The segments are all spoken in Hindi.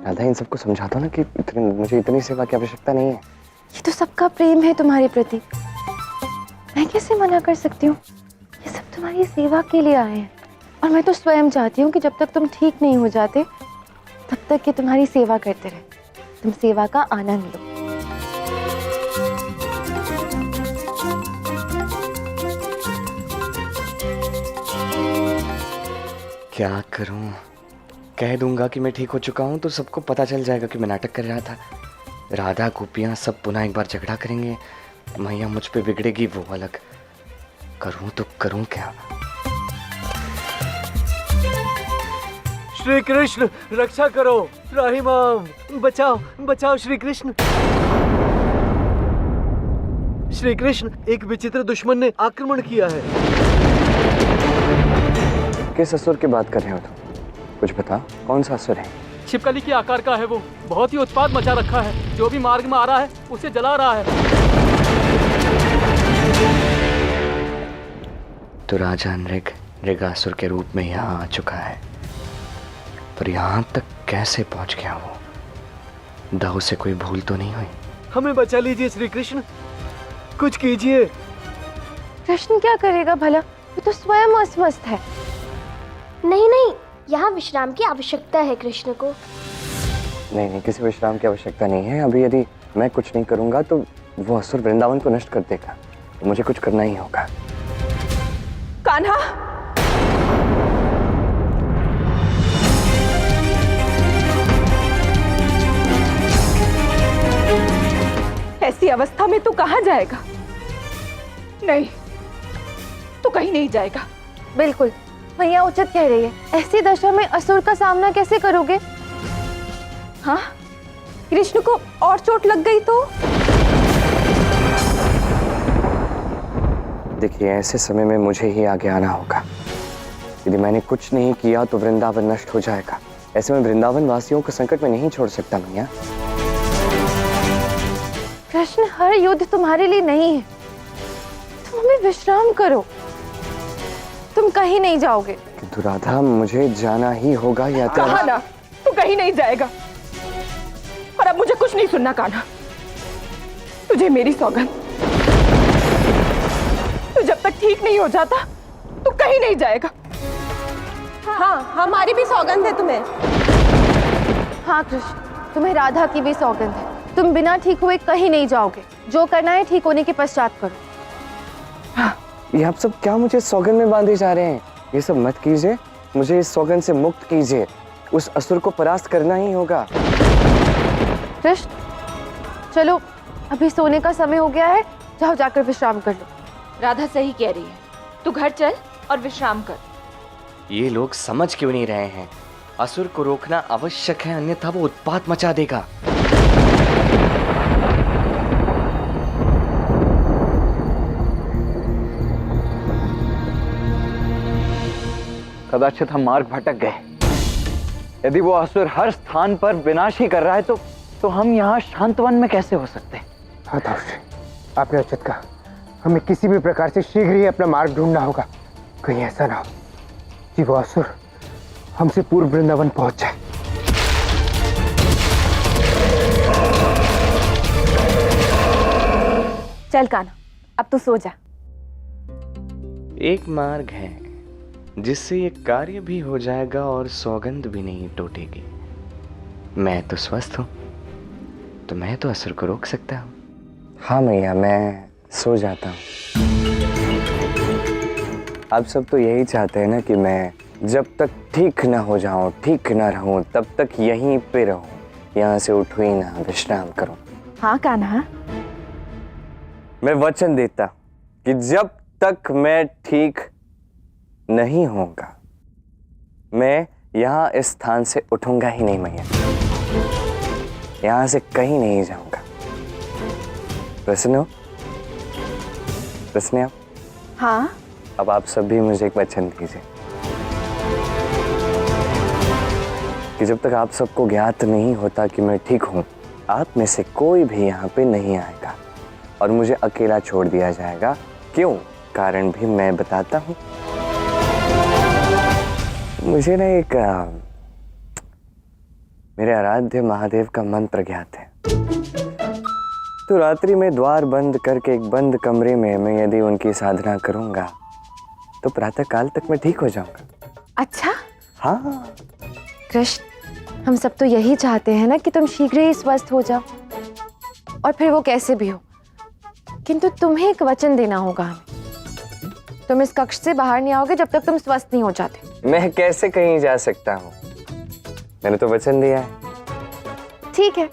राधा इन सबको समझा दो ना कि मुझे इतनी सेवा की आवश्यकता नहीं है। ये तो सबका प्रेम है तुम्हारे प्रति, मैं कैसे मना कर सकती हूँ? ये सब तुम्हारी सेवा के लिए आए हैं और मैं तो स्वयं चाहती हूँ कि जब तक तुम ठीक नहीं हो जाते तब तक ये तुम्हारी सेवा करते रहे। तुम सेवा का आनंद लो। क्या करूं? कह दूंगा कि मैं ठीक हो चुका हूं तो सबको पता चल जाएगा कि मैं नाटक कर रहा था। राधा गोपियां सब पुनः एक बार झगड़ा करेंगे, मैया मुझ पे बिगड़ेगी, वो अलग। करूं तो करूं क्या? श्री कृष्ण रक्षा करो, राहिमाम बचाओ बचाओ श्री कृष्ण। श्री कृष्ण, एक विचित्र दुश्मन ने आक्रमण किया है। किस असुर की बात कर रहे हो तुम? कुछ बता, कौन सा असुर है? छिपकली के आकार का है वो, बहुत ही उत्पात मचा रखा है। जो भी मार्ग में आ रहा है उसे जला रहा है। तो राजा नृगासुर के रूप में यहाँ आ चुका है, पर यहाँ तक कैसे पहुँच गया वो? दाऊ से कोई भूल तो नहीं हुई? हमें बचा लीजिए श्री कृष्ण, कुछ कीजिए। कृष्ण क्या करेगा भला, वो तो स्वयं अस्वस्थ है। नहीं नहीं, यहाँ विश्राम की आवश्यकता है कृष्ण को। नहीं, किसी विश्राम की आवश्यकता नहीं है। अभी यदि मैं कुछ नहीं करूंगा तो वो असुर वृंदावन को नष्ट कर देगा, तो मुझे कुछ करना ही होगा। कान्हा, ऐसी अवस्था में तू कहाँ जाएगा? नहीं, तू कहीं नहीं जाएगा। बिल्कुल भैया उचित कह रही है। ऐसी दशा में असुर का सामना कैसे करोगे? हाँ, कृष्ण को और चोट लग गई तो? देखिए, ऐसे समय में मुझे ही आगे आना होगा। यदि मैंने कुछ नहीं किया तो वृंदावन नष्ट हो जाएगा। ऐसे में वृंदावन वासियों को संकट में नहीं छोड़ सकता मैया। कृष्ण, हर युद्ध तुम्हारे लिए नहीं है। तुम हमें विश्राम करो, तुम कहीं नहीं जाओगे। किंतु राधा, मुझे जाना ही होगा या तो कहा ना, तू कहीं नहीं जाएगा। और अब मुझे कुछ नहीं सुनना कान्हा, तुझे मेरी सौगंध, तू जब तक ठीक नहीं हो जाता तू कहीं नहीं जाएगा। हाँ, हमारी भी सौगंध है तुम्हें। हाँ कृष्ण, तुम्हें राधा की भी सौगंध है। तुम बिना ठीक हुए कहीं नहीं जाओगे। जो करना है ठीक होने के पश्चात करो। ये आप सब क्या मुझे सौगंध में बांधे जा रहे हैं? ये सब मत कीजिए, मुझे इस सौगंध से मुक्त कीजिए। उस असुर को परास्त करना ही होगा। कृष्ण, चलो अभी सोने का समय हो गया है, जाओ जाकर विश्राम कर लो। राधा सही कह रही है, तू घर चल और विश्राम कर। ये लोग समझ क्यों नहीं रहे हैं? असुर को रोकना आवश्यक है, अन्यथा वो उत्पात मचा देगा। कदाचित हम मार्ग भटक गए। यदि वो असुर हर स्थान पर विनाश ही कर रहा है तो हम यहाँ शांतवन में कैसे हो सकते? हाँ ताऊजी, आपने उचित कहा। हमें किसी भी प्रकार से शीघ्र ही अपना मार्ग ढूंढना होगा। कहीं ऐसा ना हो कि वो असुर हमसे पूर्व वृंदावन पहुंच जाए। चल कान्हा, अब तू सो जा। एक मार्ग है जिससे ये कार्य भी हो जाएगा और सौगंध भी नहीं टूटेगी। मैं तो स्वस्थ हूँ, तो मैं तो असुर को रोक सकता हूँ। हाँ मैया, मैं सो जाता हूँ। आप सब तो यही चाहते हैं ना कि मैं जब तक ठीक ना हो जाऊं, ठीक ना रहूं, तब तक यहीं पे रहूं, यहाँ से उठूं ही ना, विश्राम करूं। हाँ कान्हा, मैं वचन देता कि जब तक मैं ठीक नहीं होगा, मैं यहाँ इस स्थान से उठूंगा ही नहीं मैया। यहाँ से कहीं नहीं जाऊंगा। प्रसन्न हो? प्रसन्न आप? हाँ। अब आप सब भी मुझे एक वचन दीजिए कि जब तक आप सबको ज्ञात नहीं होता कि मैं ठीक हूं, आप में से कोई भी यहाँ पे नहीं आएगा और मुझे अकेला छोड़ दिया जाएगा। क्यों? कारण भी मैं बताता हूँ। मुझे ना एक मेरे आराध्य महादेव का मंत्र ज्ञात है। तो रात्रि में द्वार बंद करके एक बंद कमरे में मैं यदि उनकी साधना करूंगा तो प्रातः काल तक मैं ठीक हो जाऊंगा। अच्छा हाँ, कृष्ण, हम सब तो यही चाहते हैं ना कि तुम शीघ्र ही स्वस्थ हो जाओ, और फिर वो कैसे भी हो। किंतु तुम्हें एक वचन देना होगा हमें। तुम इस कक्ष से बाहर नहीं आओगे जब तक तुम स्वस्थ नहीं हो जाते। मैं कैसे कहीं जा सकता हूँ? मैंने तो वचन दिया है। ठीक है,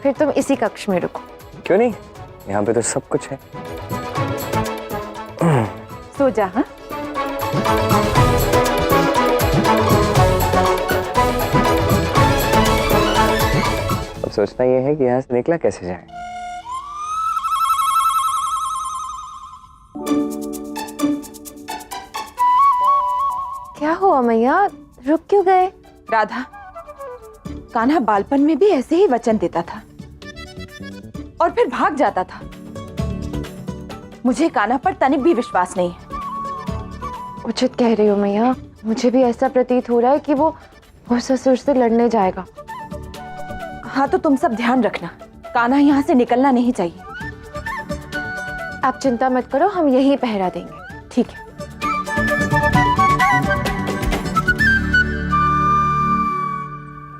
फिर तुम इसी कक्ष में रुको। क्यों नहीं? यहाँ पे तो सब कुछ है। सो जा। हाँ, अब सोचना ये है कि यहाँ से निकला कैसे जाए। क्या हुआ मैया, रुक क्यों गए? राधा, कान्हा बालपन में भी ऐसे ही वचन देता था और फिर भाग जाता था। मुझे कान्हा पर तनिक भी विश्वास नहीं है। उचित कह रही हो मैया, मुझे भी ऐसा प्रतीत हो रहा है कि वो ससुर से लड़ने जाएगा। हाँ, तो तुम सब ध्यान रखना, कान्हा यहाँ से निकलना नहीं चाहिए। आप चिंता मत करो, हम यही पहरा देंगे। ठीक है।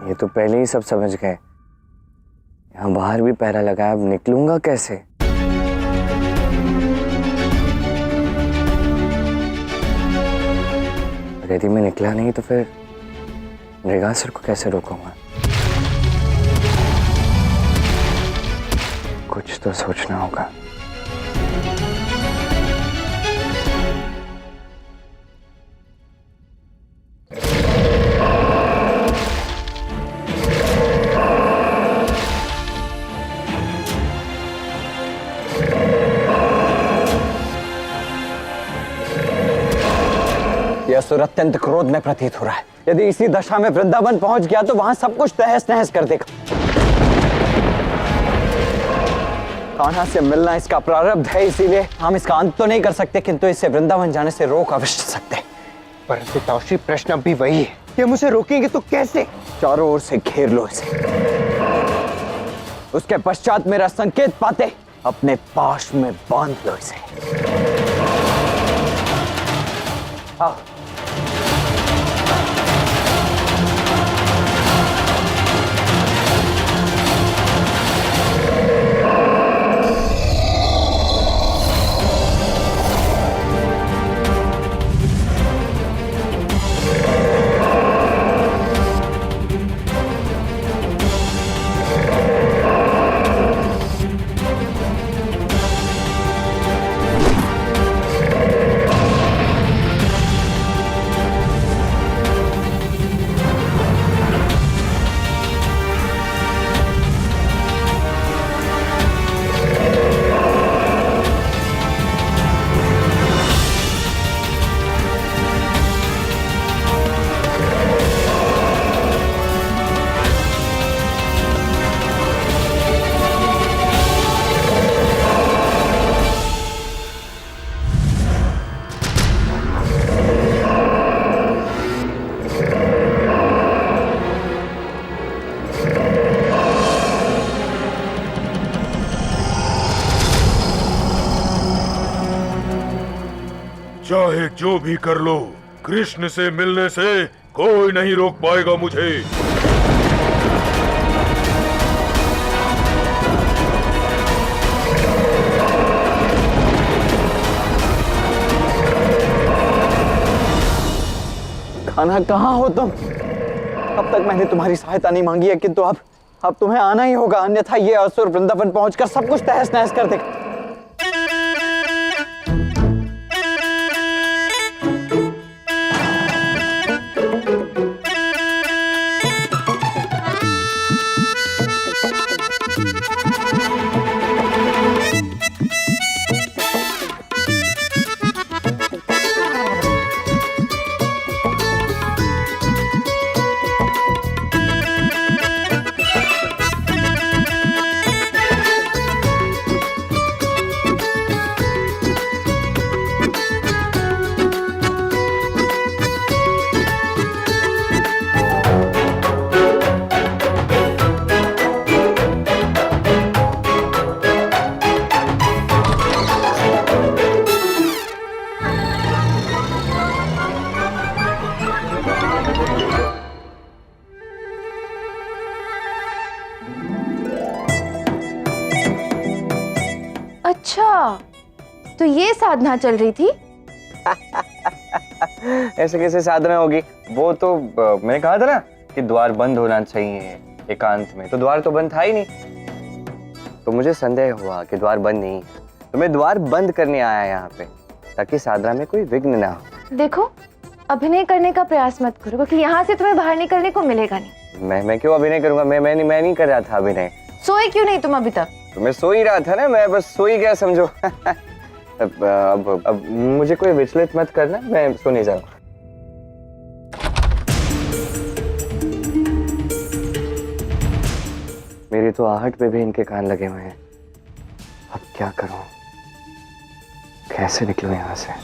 ये तो पहले ही सब समझ गए। यहाँ बाहर भी पहरा लगा, अब निकलूंगा कैसे? और यदि मैं निकला नहीं तो फिर मृगासुर को कैसे रोकूंगा? कुछ तो सोचना होगा। यह असुर अत्यंत क्रोध में प्रतीत हो रहा है। यदि इसी दशा में वृंदावन पहुंच गया तो वहां सब कुछ तहस नहस कर देगा। कान्हा से मिलना इसका प्रारब्ध है, इसीलिए हम इसका अंत तो नहीं कर सकते, किंतु इसे वृंदावन जाने से रोक अवश्य सकते। परंतु ताऊश्री, प्रश्न अब भी वही है कि हम उसे रोकेंगे तो कैसे? चारों ओर से घेर लो इसे। उसके पश्चात मेरा संकेत पाते अपने पाश में बांध लो इसे। आओ। चाहे जो भी कर लो, कृष्ण से मिलने से कोई नहीं रोक पाएगा मुझे। कान्हा, कहाँ हो तुम? अब तक मैंने तुम्हारी सहायता नहीं मांगी है, किंतु अब तुम्हें आना ही होगा, अन्यथा ये असुर वृंदावन पहुंचकर सब कुछ तहस नहस कर देगा। अच्छा, तो ये साधना चल रही थी। ऐसे कैसे साधना होगी? वो तो मैंने कहा था ना कि द्वार बंद होना चाहिए एकांत में, तो द्वार तो बंद था ही नहीं। तो मुझे संदेह हुआ कि द्वार बंद नहीं है, तो मैं द्वार बंद करने आया यहाँ पे ताकि साधना में कोई विघ्न ना हो। देखो, अभिनय करने का प्रयास मत करो क्योंकि यहाँ से तुम्हें बाहर निकलने को मिलेगा नहीं। मैं क्यों अभिनय करूंगा? मैं नहीं कर रहा था अभिनय। सोए क्यों नहीं तुम अभी तक? तो मैं सो ही रहा था ना, मैं बस सो ही गया समझो। अब मुझे कोई विचलित मत करना, मैं सो नहीं जाऊंगा। मेरी तो आहट पे भी इनके कान लगे हुए हैं। अब क्या करूं? कैसे निकलूं यहां से?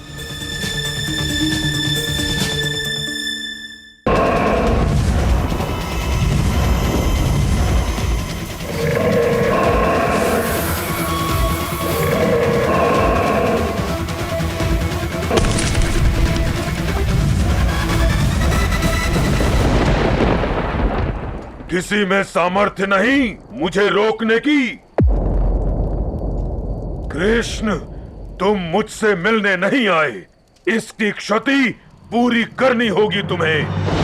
किसी में सामर्थ्य नहीं मुझे रोकने की। कृष्ण, तुम मुझसे मिलने नहीं आए, इसकी क्षति पूरी करनी होगी तुम्हें।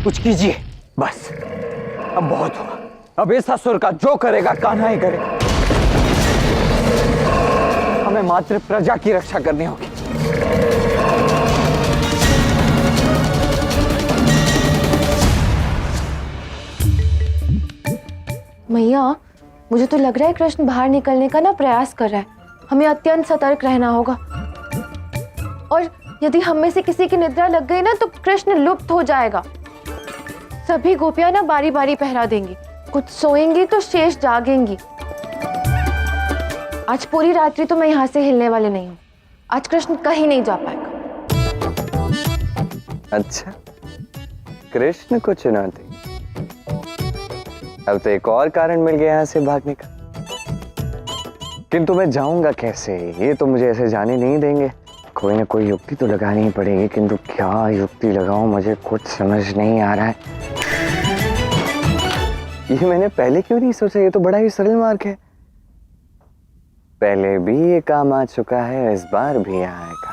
कुछ कीजिए, बस अब बहुत हुआ। अब इस असुर का जो करेगा कान्हा ही करेगा। हमें मात्र प्रजा की रक्षा करनी होगी। मैया, मुझे तो लग रहा है कृष्ण बाहर निकलने का ना प्रयास कर रहा है। हमें अत्यंत सतर्क रहना होगा, और यदि हम में से किसी की निद्रा लग गई ना तो कृष्ण लुप्त हो जाएगा। सभी गोपियां ना बारी बारी पहरा देंगी, कुछ सोएंगी तो शेष जागेंगी। आज पूरी रात्रि तो मैं यहाँ से हिलने वाले नहीं हूँ। आज कृष्ण कहीं नहीं जा पाएगा। अच्छा, कृष्ण को चुनौती। अब तो एक और कारण मिल गया यहाँ से भागने का। किंतु मैं जाऊंगा कैसे? ये तो मुझे ऐसे जाने नहीं देंगे। कोई ना कोई युक्ति तो लगानी ही पड़ेगी, किंतु क्या युक्ति लगाऊं मुझे कुछ समझ नहीं आ रहा है। ये मैंने पहले क्यों नहीं सोचा? ये तो बड़ा ही सरल मार्ग है। पहले भी ये काम आ चुका है, इस बार भी आएगा।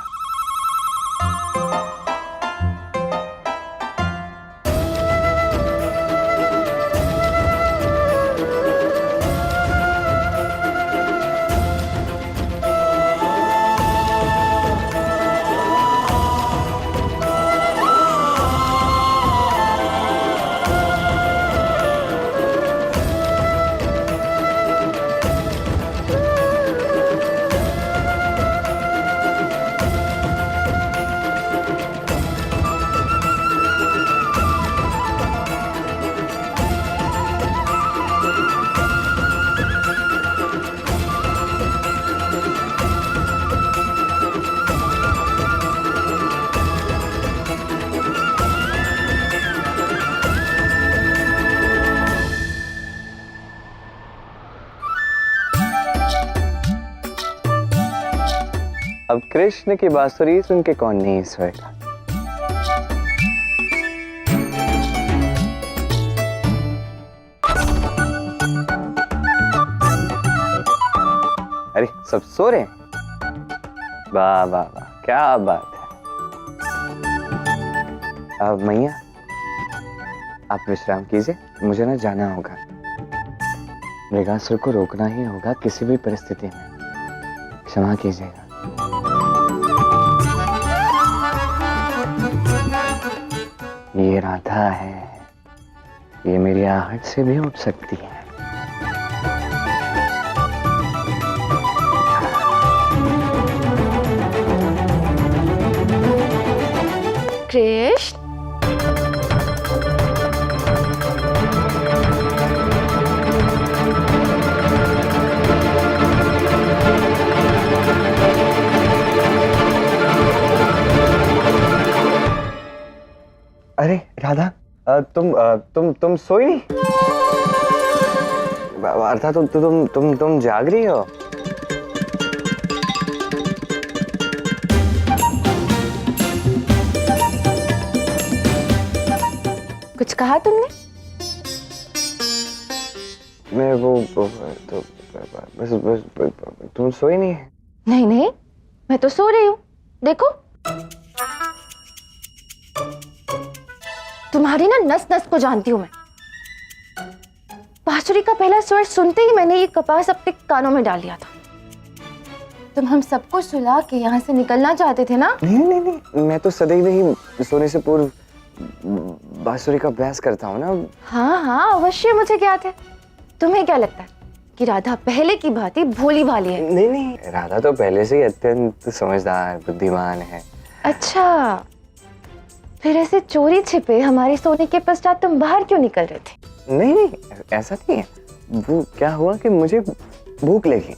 अब कृष्ण की बांसुरी सुन के कौन नहीं सोएगा? अरे सब सो रहे हैं? वाह वाह वाह, क्या बात है। अब मैया आप विश्राम कीजिए, मुझे ना जाना होगा। मृगासुर को रोकना ही होगा किसी भी परिस्थिति में। क्षमा कीजिएगा। ये राधा है, ये मेरी आहट से भी उठ सकती है। कृष्ण, अरे राधा, तुम सोई नहीं? अर्थात तुम जाग रही हो? कुछ कहा तुमने? मैं वो तो बस तुम सोई नहीं है? नहीं नहीं, मैं तो सो रही हूँ। देखो, तुम्हारी ना नस नस को जानती हूँ मैं। बांसुरी का पहला स्वर सुनते ही मैंने ये कपास अपने कानों में डाल लिया था। तुम हम सबको सुला के यहाँ से निकलना चाहते थे ना? नहीं, मैं तो सदैव ही सोने से पूर्व बांसुरी का अभ्यास करता हूँ ना। हाँ, अवश्य मुझे ज्ञात है। तुम्हें क्या लगता है कि राधा पहले की भांति भोली भाली है? नहीं, राधा तो पहले से ही अत्यंत समझदार बुद्धिमान है। अच्छा, फिर ऐसे चोरी छिपे हमारे सोने के पश्चात तुम बाहर क्यों निकल रहे थे? नहीं, ऐसा नहीं है। वो क्या हुआ कि मुझे भूख लगी,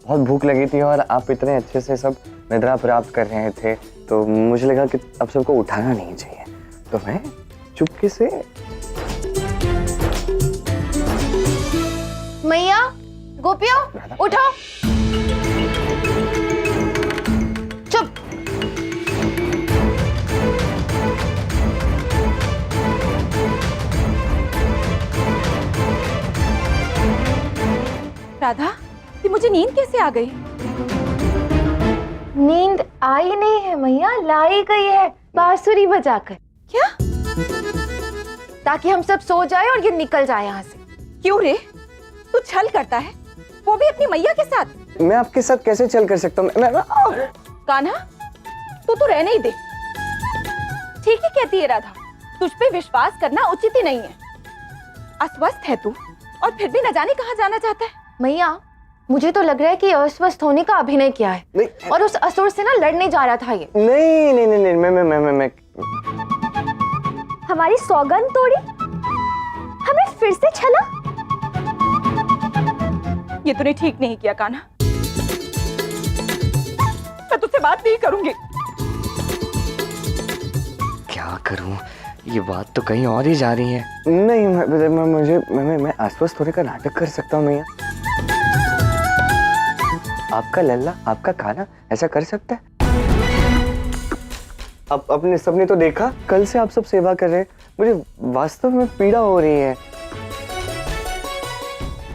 बहुत भूख लगी थी, और आप इतने अच्छे से सब निद्रा प्राप्त कर रहे थे, तो मुझे लगा कि अब सबको उठाना नहीं चाहिए, तो मैं चुपके से। मैया, गोपियों, उठो। चुप। राधा, ये मुझे नींद कैसे आ गई? नींद आई नहीं है मैया, लाई गई है बांसुरी बजाकर। क्या? ताकि हम सब सो जाए और ये निकल जाए यहाँ से। क्यों रे? तू छल करता है, वो भी अपनी मैया के साथ? मैं आपके साथ कैसे चल कर सकता हूँ? कान्हा, तू तो रहने ही दे। ठीक ही कहती है राधा, तुझ पे विश्वास करना उचित ही नहीं है। अस्वस्थ है तू, और फिर भी न जाने कहाँ जाना चाहता है। मैया, मुझे तो लग रहा है कि अस्वस्थ होने का अभिनय किया है, नहीं। और उस असुर से ना लड़ने जा रहा था ये। नहीं, मैं हमारी सौगंध तोड़ी, हमें फिर से छला। ये तूने ठीक नहीं किया कान्हा। मैं तुझसे बात नहीं करूंगी। क्या करूं? ये बात तो कहीं और ही जा रही है। नहीं, मैं अस्वस्थ होने का नाटक कर सकता हूँ मैया। आपका लल्ला, आपका खाना ऐसा कर सकता है? अब अपने सबने तो देखा, कल से आप सब सेवा कर रहे हैं, मुझे वास्तव में पीड़ा हो रही है।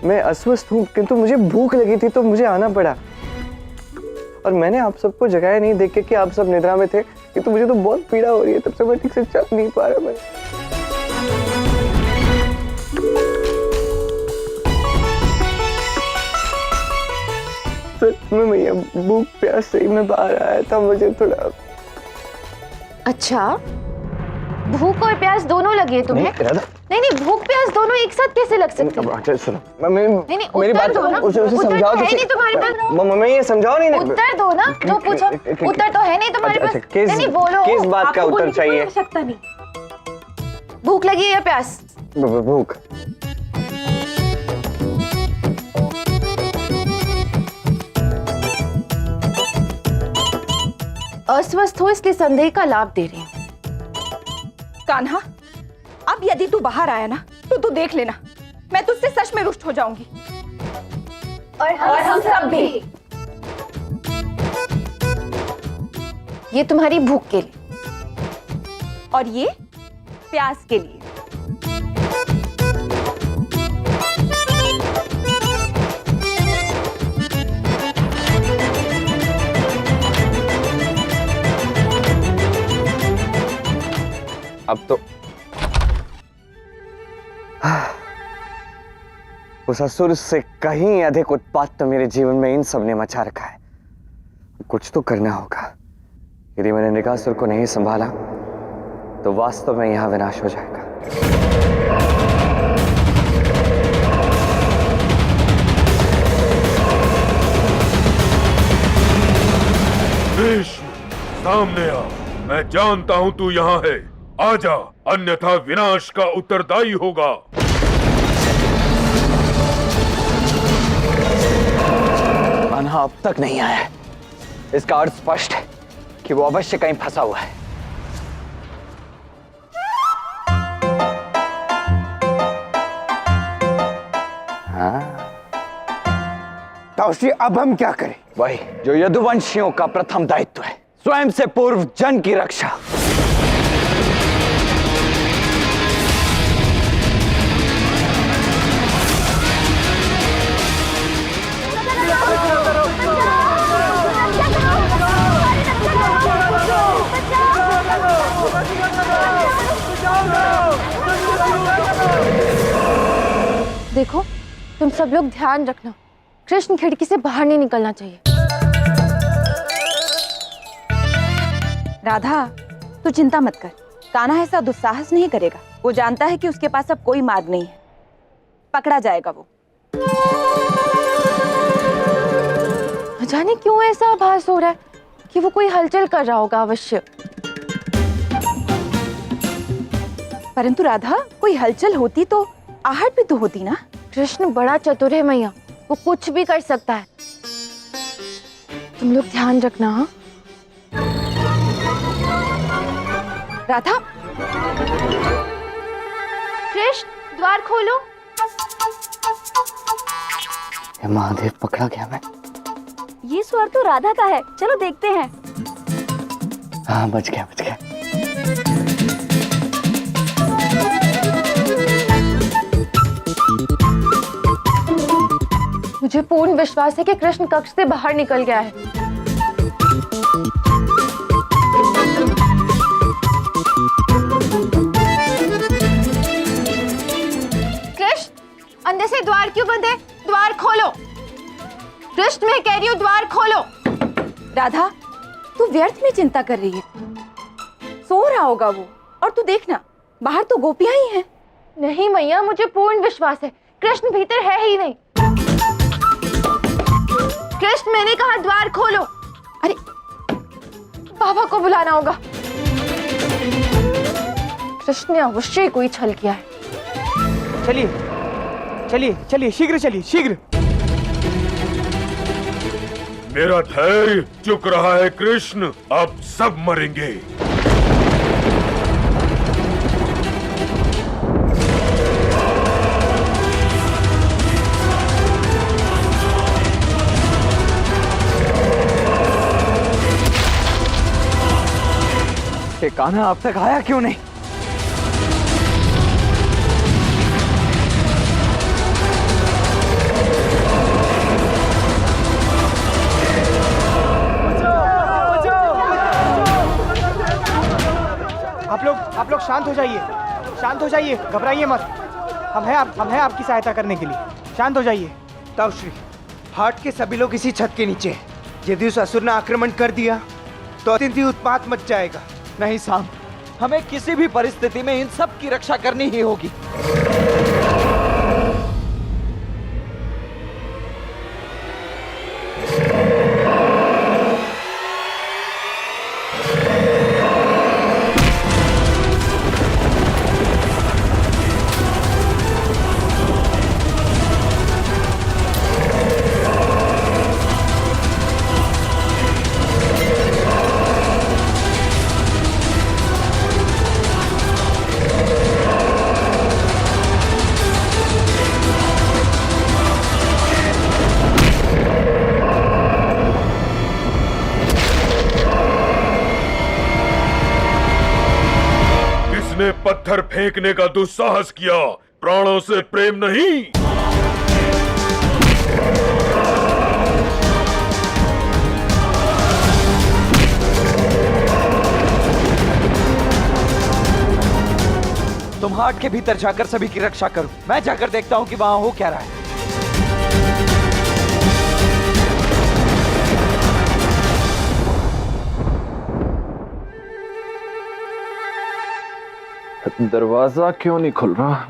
मैं अस्वस्थ हूँ, किंतु मुझे भूख लगी थी तो मुझे आना पड़ा, और मैंने आप सबको जगाया नहीं देख के कि आप सब निद्रा में थे, किंतु मुझे तो बहुत पीड़ा हो रही है, तब से मैं ठीक से चल नहीं पा रहा। मैं सच में भैया, भूख प्यास से ही मैं बाहर आया था, मुझे थोड़ा। अच्छा, भूख और प्यास दोनों लगी है तुम्हें? नहीं, भूख प्यास दोनों एक साथ कैसे लग सकते हैं? अच्छा सुनो, मेरी बात दो ना। उसे समझाओ। है नहीं तुम्हारे पास? मैं ये समझाओ नहीं। उत्तर दो ना, जो पूछो। उत्तर तो है नहीं तुम्हारे पास। नहीं, बोलो। किस बात का उत्तर चाहिए? आवश्यकता नहीं। भूख लगी है या प्यास? भूख। अस्वस्थ हो इसलिए संदेह का लाभ दे रही हूँ। कान्हा, अब यदि तू बाहर आया ना, तो तू देख लेना, मैं तुझसे सच में रुष्ट हो जाऊंगी। और हम सब भी। ये तुम्हारी भूख के लिए, और ये प्यास के लिए। अब तो उस असुर से कहीं अधिक उत्पात तो मेरे जीवन में इन सब ने मचा रखा है। कुछ तो करना होगा। यदि मैंने निकासुर को नहीं संभाला तो वास्तव में यहां विनाश हो जाएगा। भीष्म, सामने आ। मैं जानता हूं तू यहाँ है। आजा, अन्यथा विनाश का उत्तरदायी होगा। कान्हा अब तक नहीं आया है। इसका अर्थ स्पष्ट है कि वो अवश्य कहीं फंसा हुआ है। हाँ, ताउश्री अब हम क्या करें? वही जो यदुवंशियों का प्रथम दायित्व है, स्वयं से पूर्व जन की रक्षा। देखो, तुम सब लोग ध्यान रखना, कृष्ण खिड़की से बाहर नहीं निकलना चाहिए। राधा, तू चिंता मत कर, कान्हा ऐसा दुस्साहस नहीं करेगा। वो जानता है कि उसके पास अब कोई मार्ग नहीं है, पकड़ा जाएगा वो। न जाने क्यों ऐसा आभास हो रहा है कि वो कोई हलचल कर रहा होगा अवश्य। परंतु राधा, कोई हलचल होती तो आहट भी तो होती ना। कृष्ण बड़ा चतुर है मैया, वो कुछ भी कर सकता है। तुम लोग ध्यान रखना। हाँ राधा, कृष्ण द्वार खोलो। ये महादेव पकड़ा गया मैं। ये स्वर तो राधा का है, चलो देखते हैं। हाँ बच गया बच गया। मुझे पूर्ण विश्वास है कि कृष्ण कक्ष से बाहर निकल गया है। कृष्ण, अंदर से द्वार क्यों बंद है? द्वार खोलो। कृष्ण, मैं कह रही हूँ द्वार खोलो। राधा, तू व्यर्थ में चिंता कर रही है। सो रहा होगा वो, और तू देखना, बाहर तो गोपियां ही हैं। नहीं मैया, मुझे पूर्ण विश्वास है, कृष्ण भीतर है ही नहीं। कृष्ण, मैंने कहा द्वार खोलो। अरे, बाबा को बुलाना होगा। कृष्ण ने अवश्य कोई छल किया है। चलिए चलिए चलिए, शीघ्र चलिए, शीघ्र। मेरा धैर्य चुक रहा है कृष्ण, अब सब मरेंगे। ये कान्हा अब तक आया क्यों नहीं? आप लोग शांत हो जाइए, शांत हो जाइए, घबराइए मत। हम हैं आपकी सहायता करने के लिए। शांत हो जाइए। ताउश्री, हाट के सभी लोग इसी छत के नीचे हैं। यदि उस असुर ने आक्रमण कर दिया तो अत्यंत ही उत्पात मच जाएगा। नहीं साम, हमें किसी भी परिस्थिति में इन सब की रक्षा करनी ही होगी। किसने पत्थर फेंकने का दुस्साहस किया? प्राणों से प्रेम नहीं। तुम हाट के भीतर जाकर सभी की रक्षा करो, मैं जाकर देखता हूँ कि वहां हो क्या रहा है। दरवाजा क्यों नहीं खुल रहा?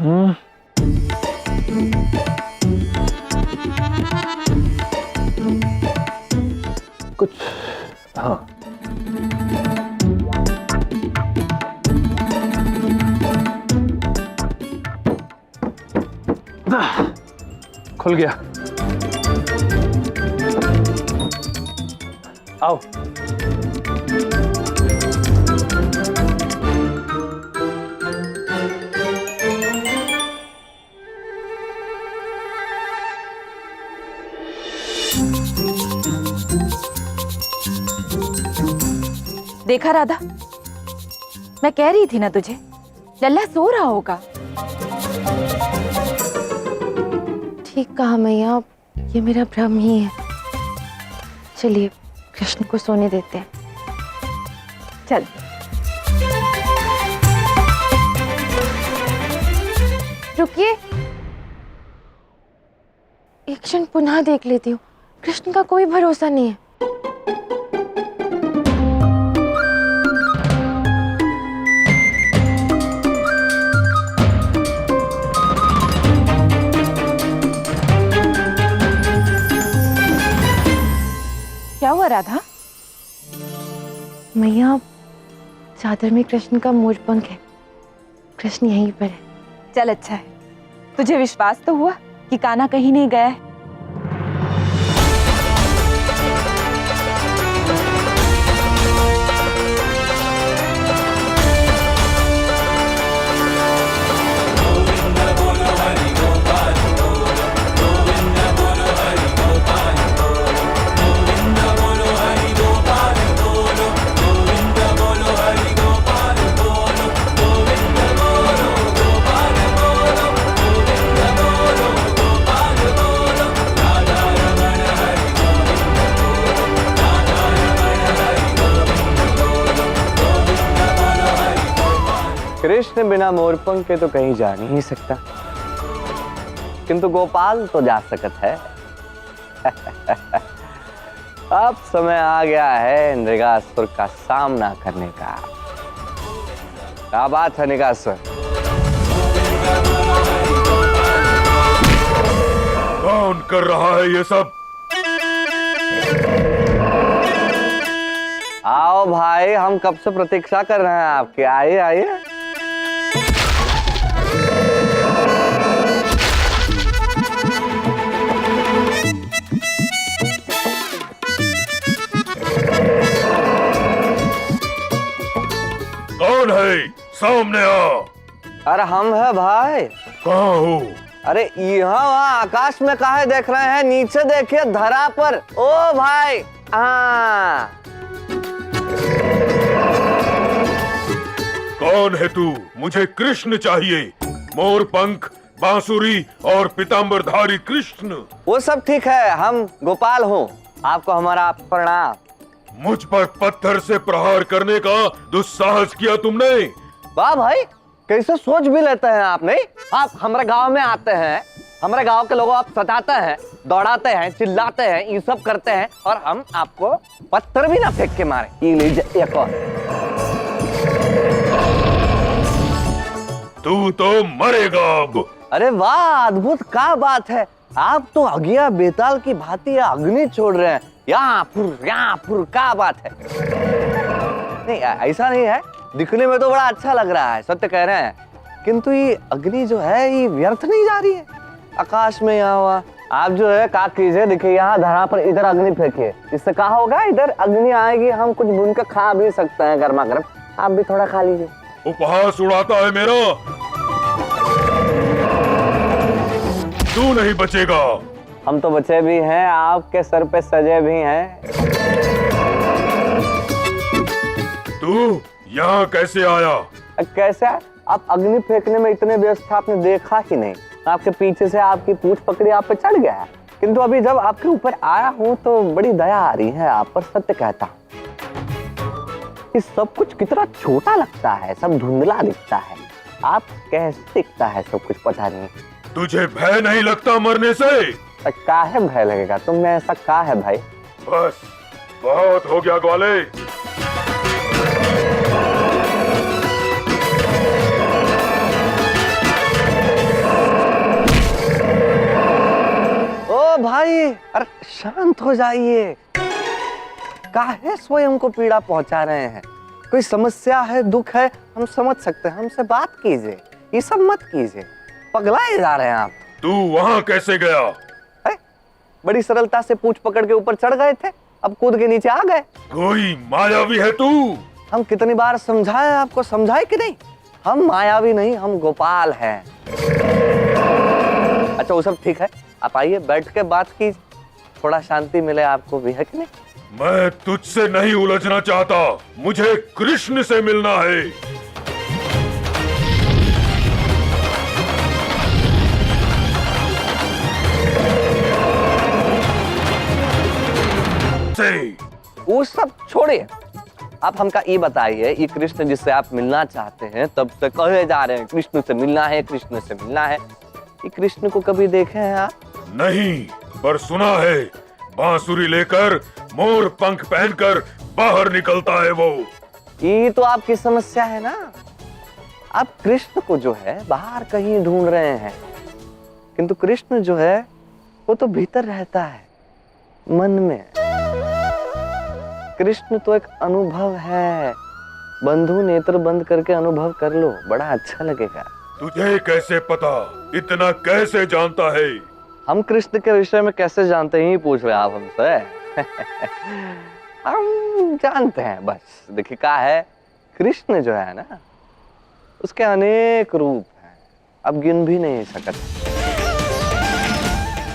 कुछ हाँ, खुल गया। आओ। देखा राधा, मैं कह रही थी ना तुझे, लल्ला सो रहा होगा। ठीक कहा मैया, ये मेरा भ्रम ही है। चलिए कृष्ण को सोने देते हैं। चल। रुकिए, एक क्षण पुनः देख लेती हूँ। कृष्ण का कोई भरोसा नहीं है। क्या हुआ राधा? मैया, चादर में कृष्ण का मोर पंख है। कृष्ण यहीं पर है। चल अच्छा है, तुझे विश्वास तो हुआ कि कान्हा कहीं नहीं गया है। कृष्ण बिना मोरपंख के तो कहीं जा नहीं सकता, किंतु गोपाल तो जा सकत है। अब समय आ गया है नृगासुर का सामना करने का। क्या बात है नृगासुर? कौन कर रहा है ये सब? आओ भाई, हम कब से प्रतीक्षा कर रहे हैं आपकी। आइए आइए। कौन है? सामने आ। अरे हम है भाई। कहाँ हो? अरे यहाँ वहाँ आकाश में काहे देख रहे हैं? नीचे देखिए धरा पर। ओ भाई, हाँ। कौन है तू? मुझे कृष्ण चाहिए। मोर पंख, बांसुरी और पीतांबरधारी कृष्ण। वो सब ठीक है, हम गोपाल हूँ। आपको हमारा प्रणाम। मुझ पर पत्थर से प्रहार करने का दुस्साहस किया तुमने। वाह भाई, कैसे सोच भी लेते हैं आप। नहीं, आप हमारे गांव में आते हैं, हमारे गांव के लोगों आप सताते हैं, दौड़ाते हैं, चिल्लाते हैं, ये सब करते हैं, और हम आपको पत्थर भी ना फेंक के मारे। ये लीजिए एक और। तू तो मरेगा अब। अरे वाह, अद्भुत क्या बात है। आप तो अगिया बेताल की भांति अग्नि छोड़ रहे हैं। यहाँ फुर क्या बात है। नहीं, ऐसा नहीं है, दिखने में तो बड़ा अच्छा लग रहा है, सत्य कह रहे हैं, किंतु ये अग्नि जो है ये व्यर्थ नहीं जा रही है। आकाश में यहाँ हुआ, आप जो है का कीजिए, देखिए यहाँ धरा पर इधर अग्नि फेंकिए, इससे क्या होगा, इधर अग्नि आएगी, हम कुछ भून के खा भी सकते हैं गर्मा गर्म। आप भी थोड़ा खा लीजिए। उपहास उड़ाता है मेरा। तू नहीं बचेगा। हम तो बचे भी हैं, आपके सर पे सजे भी हैं। तू यहाँ कैसे आया? कैसे? आप अग्नि फेंकने में इतने व्यस्त था, आपने देखा ही नहीं। आपके पीछे से आपकी पूंछ पकड़ी, आप पे चढ़ गया है। किंतु अभी जब आपके ऊपर आया हूँ तो बड़ी दया आ रही है आप पर, सत्य कहता हूँ। ये सब कुछ कितना छोटा लगता है, सब धुंधला दिखता है। आप कैसे दिखता है सब कुछ पता नहीं। तुझे भय नहीं लगता मरने से? काहे भय लगेगा, तुम में ऐसा क्या है भाई? बस बहुत हो गया ग्वाले। ओ भाई, अरे शांत हो जाइए। काहे स्वयं को पीड़ा पहुंचा रहे हैं? कोई समस्या है, दुख है, हम समझ सकते हैं, हमसे बात कीजिए, ये सब मत कीजिए। पगलाए जा रहे हैं आप। तू वहां कैसे गया? बड़ी सरलता से पूंछ पकड़ के ऊपर चढ़ गए थे, अब कूद के नीचे आ गए। कोई मायावी है तू? हम कितनी बार समझाए आपको, समझाए कि नहीं? हम मायावी नहीं, हम गोपाल हैं। अच्छा वो सब ठीक है, आप आइए बैठ के बात कीजिए, थोड़ा शांति मिले आपको भी, है कि नहीं? मैं तुझसे नहीं उलझना चाहता, मुझे कृष्ण से मिलना है। वो सब छोड़िए, आप हमका ये बताइए, ये कृष्ण जिससे आप मिलना चाहते हैं तब से कहे जा रहे हैं कृष्ण से मिलना है, कृष्ण से मिलना है, ये कृष्ण को कभी देखे हैं आप? नहीं, पर सुना है बांसुरी लेकर मोर पंख पहनकर बाहर निकलता है वो। ये तो आपकी समस्या है ना, आप कृष्ण को जो है बाहर कहीं ढूंढ रहे हैं, किंतु कृष्ण जो है वो तो भीतर रहता है, मन में। कृष्ण तो एक अनुभव है, बंधु नेत्र बंद करके अनुभव कर लो, बड़ा अच्छा लगेगा। तुझे कैसे पता, इतना कैसे जानता है? हम कृष्ण के विषय में कैसे जानते हैं, पूछ रहे आप हमसे? हम जानते हैं बस। देखिए क्या है, कृष्ण जो है ना, उसके अनेक रूप हैं, अब गिन भी नहीं सकते।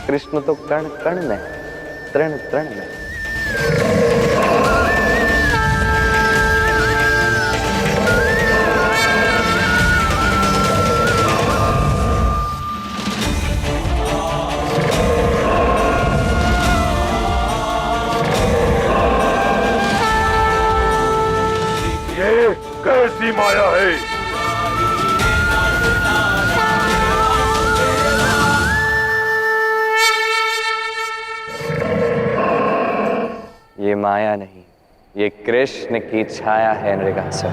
कृष्ण तो कण कण में, तृण तृण में। ये कैसी माया है? ये माया नहीं, ये कृष्ण की छाया है नृगासुर।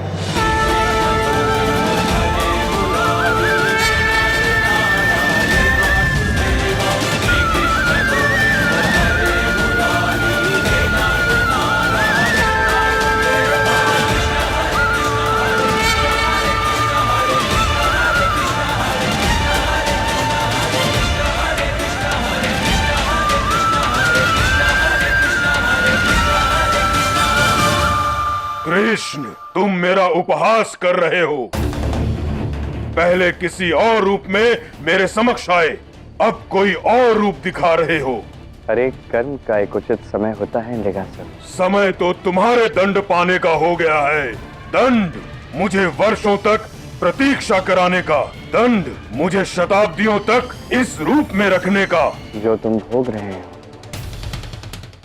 कृष्ण, तुम मेरा उपहास कर रहे हो। पहले किसी और रूप में मेरे समक्ष आए, अब कोई और रूप दिखा रहे हो। अरे कर्म का एक उचित समय होता है नृगासुर। समय तो तुम्हारे दंड पाने का हो गया है। दंड मुझे वर्षों तक प्रतीक्षा कराने का, दंड मुझे शताब्दियों तक इस रूप में रखने का। जो तुम भोग रहे हो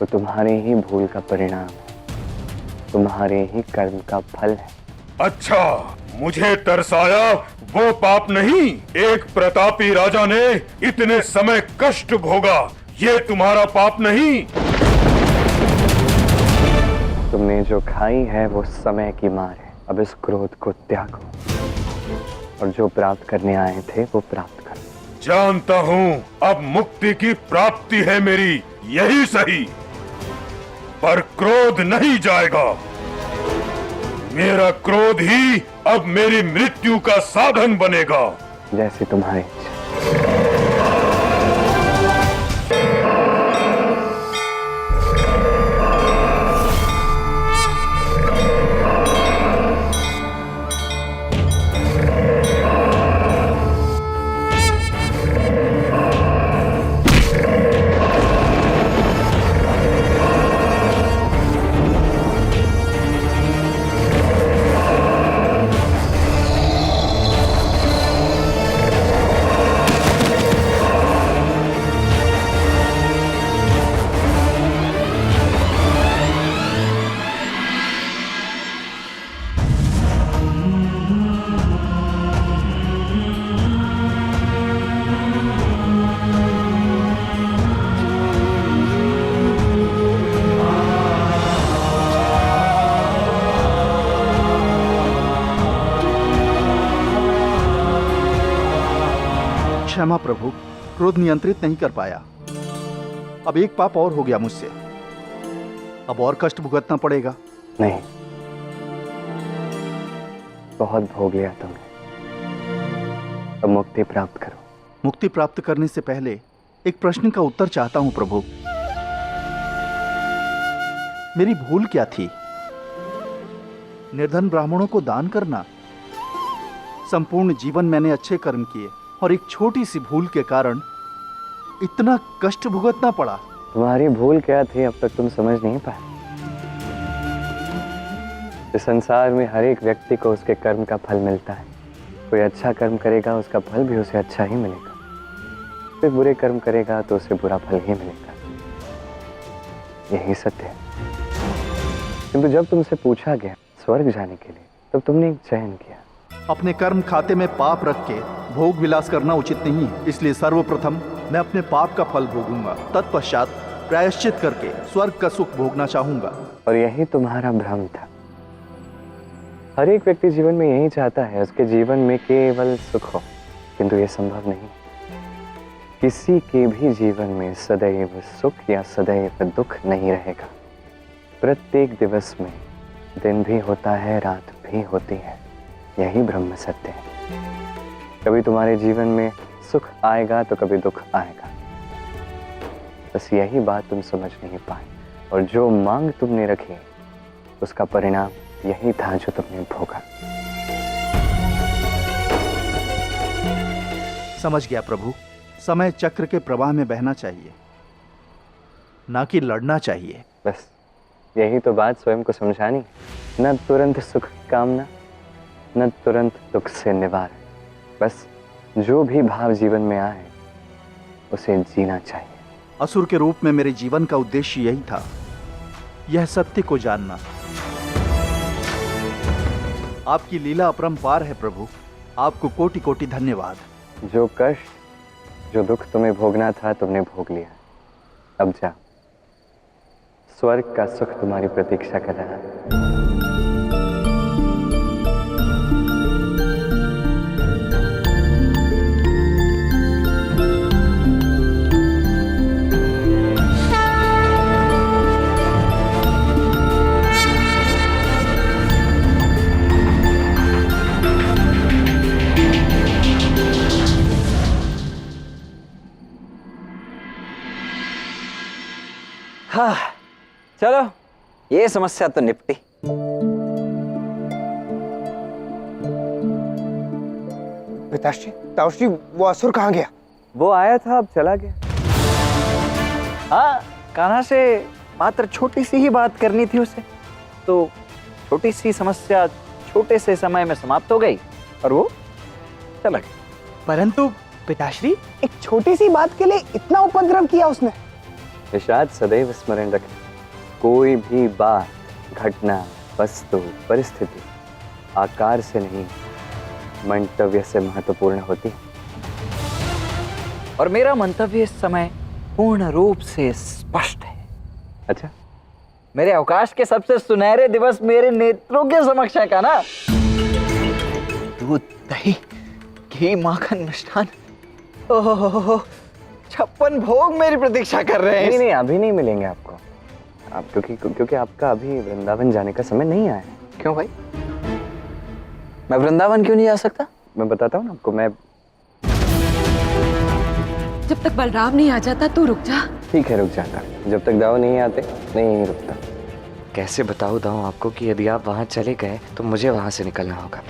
वो तुम्हारी ही भूल का परिणाम है, तुम्हारे ही कर्म का फल है। अच्छा, मुझे तरसाया वो पाप नहीं। एक प्रतापी राजा ने इतने समय कष्ट भोगा, ये तुम्हारा पाप नहीं। तुमने जो खाई है वो समय की मार है, अब इस क्रोध को त्यागो और जो प्राप्त करने आए थे वो प्राप्त करो। जानता हूँ अब मुक्ति की प्राप्ति है मेरी, यही सही, पर क्रोध नहीं जाएगा। मेरा क्रोध ही अब मेरी मृत्यु का साधन बनेगा। जैसे तुम्हारी इच्छा। क्षमा प्रभु, क्रोध नियंत्रित नहीं कर पाया। अब एक पाप और हो गया मुझसे, अब और कष्ट भुगतना पड़ेगा। नहीं, बहुत भोग लिया तुमने, अब मुक्ति प्राप्त करो। मुक्ति प्राप्त करने से पहले एक प्रश्न का उत्तर चाहता हूं प्रभु। मेरी भूल क्या थी? निर्धन ब्राह्मणों को दान करना। संपूर्ण जीवन मैंने अच्छे कर्म किए और एक छोटी सी भूल के कारण इतना कष्ट भुगतना पड़ा। तुम्हारी भूल क्या थी अब तक तुम समझ नहीं पाए? इस संसार में हर एक व्यक्ति को उसके कर्म का फल मिलता है। कोई अच्छा कर्म करेगा उसका फल भी उसे अच्छा ही मिलेगा, कोई बुरे कर्म करेगा तो उसे बुरा फल ही मिलेगा। यही सत्य है। किंतु जब तुमसे पूछा गया स्वर्ग जाने के लिए तब तुमने एक चयन किया। अपने कर्म खाते में पाप रख के भोग विलास करना उचित नहीं है, इसलिए सर्वप्रथम मैं अपने पाप का फल भोगूंगा, तत्पश्चात प्रायश्चित करके स्वर्ग का सुख भोगना चाहूंगा। और यही तुम्हारा भ्रम था। हर एक व्यक्ति जीवन में यही चाहता है उसके जीवन में केवल सुख हो, किंतु ये संभव नहीं। किसी के भी जीवन में सदैव सुख या सदैव दुख नहीं रहेगा। प्रत्येक दिवस में दिन भी होता है, रात भी होती है। यही ब्रह्म सत्य है। कभी तुम्हारे जीवन में सुख आएगा तो कभी दुख आएगा। बस यही बात तुम समझ नहीं पाए, और जो मांग तुमने रखी उसका परिणाम यही था जो तुमने भोगा। समझ गया प्रभु, समय चक्र के प्रवाह में बहना चाहिए, ना कि लड़ना चाहिए। बस यही तो बात स्वयं को समझानी है। न तुरंत सुख की कामना, न तुरंत दुख से निवारण। बस जो भी भाव जीवन में आए उसे जीना चाहिए। असुर के रूप में मेरे जीवन का उद्देश्य यही था, यह सत्य को जानना। आपकी लीला अपरंपार है प्रभु, आपको कोटि कोटि धन्यवाद। जो कष्ट जो दुख तुम्हें भोगना था तुमने भोग लिया। अब जा, स्वर्ग का सुख तुम्हारी प्रतीक्षा कर रहा है। हाँ, चलो ये समस्या तो निपटी। पिताश्री, ताऊश्री, वो असुर कहाँ गया? वो आया था, अब चला गया। हाँ, कान्हा से मात्र छोटी सी ही बात करनी थी उसे, तो छोटी सी समस्या छोटे से समय में समाप्त हो गई और वो चला गया। परंतु पिताश्री, एक छोटी सी बात के लिए इतना उपद्रव किया उसने। निषाद सदैव स्मरण रखें, कोई भी बात, घटना, वस्तु, परिस्थिति आकार से नहीं मंतव्य से महत्वपूर्ण होती है। और मेरा मंतव्य इस समय पूर्ण रूप से स्पष्ट है। अच्छा, मेरे अवकाश के सबसे सुनहरे दिवस मेरे नेत्रों के समक्ष है कान्हा। दूध, दही, घी, माखन, मिष्ठान, ओहो 56 भोग मेरी प्रतीक्षा कर रहे हैं। नहीं, अभी नहीं मिलेंगे आपको। आप क्योंकि आपका अभी वृंदावन जाने का समय नहीं आया है। क्यों भाई, मैं वृंदावन क्यों नहीं जा सकता? मैं बताता हूँ ना आपको। मैं जब तक बलराम नहीं आ जाता तू रुक जा। ठीक है, रुक जाता। जब तक दाऊ नहीं आते नहीं रुकता। कैसे बताऊँ दाऊ आपको कि यदि आप वहाँ चले गए तो मुझे वहाँ से निकलना होगा।